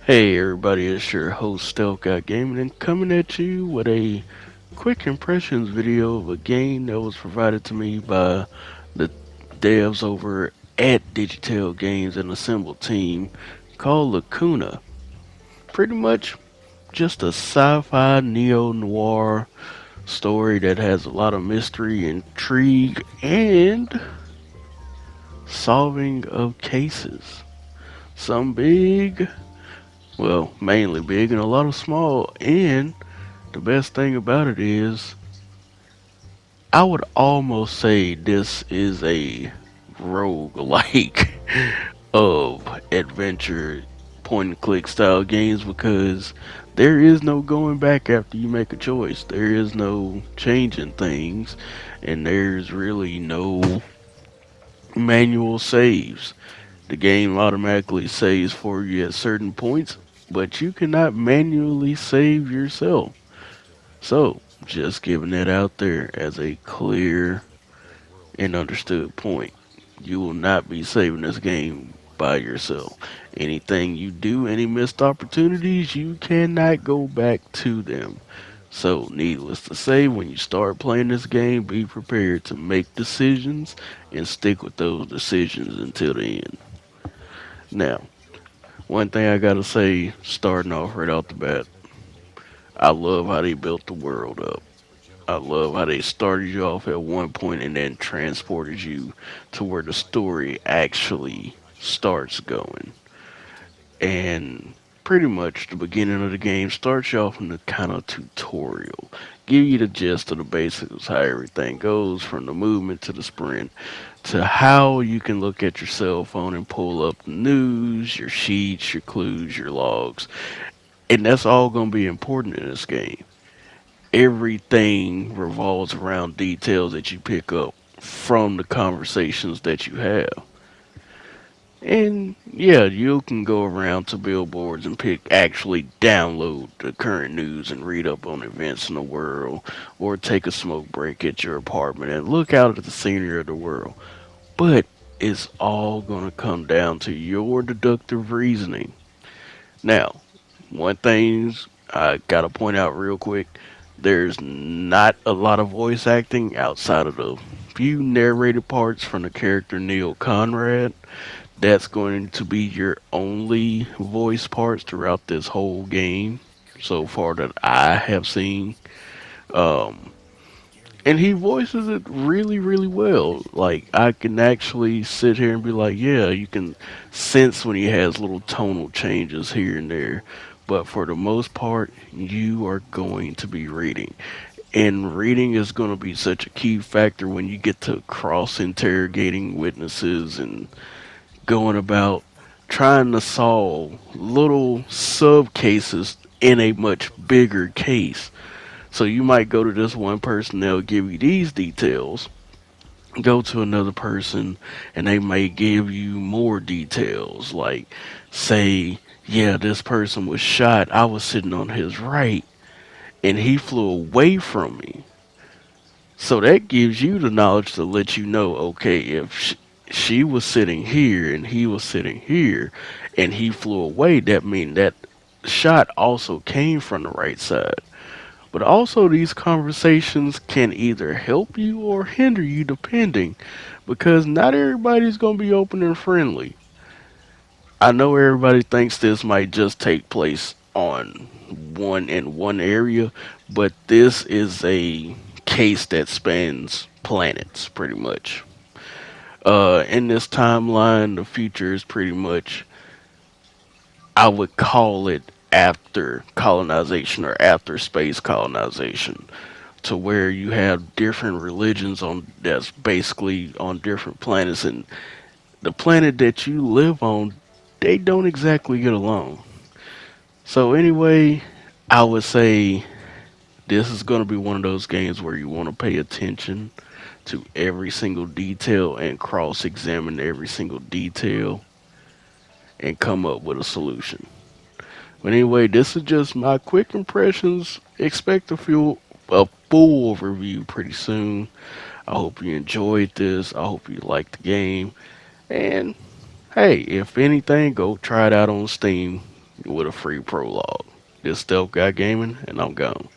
Hey everybody, it's your host Stealth Got Gaming and coming at you with a quick impressions video of a game that was provided to me by the devs over at Digitale Games and Assemble Team called Lacuna. Pretty much just a sci-fi neo-noir story that has a lot of mystery, intrigue, and solving of cases. Some big, well, mainly big, and a lot of small, and the best thing about it is, I would almost say this is a roguelike of adventure point and click style games because there is no going back after you make a choice. There is no changing things, and there's really no manual saves. The game automatically saves for you at certain points, but you cannot manually save yourself. So, just giving that out there as a clear and understood point. You will not be saving this game by yourself. Anything you do, any missed opportunities, you cannot go back to them. So, needless to say, when you start playing this game, be prepared to make decisions and stick with those decisions until the end. Now, one thing I gotta say, starting off right off the bat, I love how they built the world up. I love how they started you off at one point and then transported you to where the story actually starts going. And pretty much the beginning of the game starts you off in a kind of tutorial. Give you the gist of the basics, how everything goes from the movement to the sprint to how you can look at your cell phone and pull up the news, your sheets, your clues, your logs. And that's all going to be important in this game. Everything revolves around details that you pick up from the conversations that you have. And yeah, you can go around to billboards and actually download the current news and read up on events in the world, or take a smoke break at your apartment and look out at the scenery of the world. But it's all going to come down to your deductive reasoning. Now, one thing I gotta point out real quick, there's not a lot of voice acting outside of the few narrated parts from the character Neil Conrad. That's going to be your only voice parts throughout this whole game so far that I have seen. Um, and he voices it really, really well. Like, I can actually sit here and be like, yeah, you can sense when he has little tonal changes here and there. But for the most part, you are going to be reading. And reading is going to be such a key factor when you get to cross interrogating witnesses and going about trying to solve little sub cases in a much bigger case. So you might go to this one person, they'll give you these details. Go to another person, and they may give you more details. Like, say, yeah, this person was shot. I was sitting on his right, and he flew away from me. So that gives you the knowledge to let you know, okay, if she was sitting here and he was sitting here, and he flew away, that means that shot also came from the right side. But also, these conversations can either help you or hinder you, depending, because not everybody's going to be open and friendly. I know everybody thinks this might just take place on one area, but this is a case that spans planets, pretty much. In this timeline, the future is pretty much, I would call it after colonization or after space colonization, to where you have different religions on that's basically on different planets, and the planet that you live on, they don't exactly get along. So anyway, I would say this is going to be one of those games where you want to pay attention to every single detail and cross-examine every single detail and come up with a solution. But anyway, this is just my quick impressions. Expect a full review pretty soon. I hope you enjoyed this. I hope you liked the game. And hey, if anything, go try it out on Steam. with a free prologue. This Stealth Guy Gaming, and I'm gone.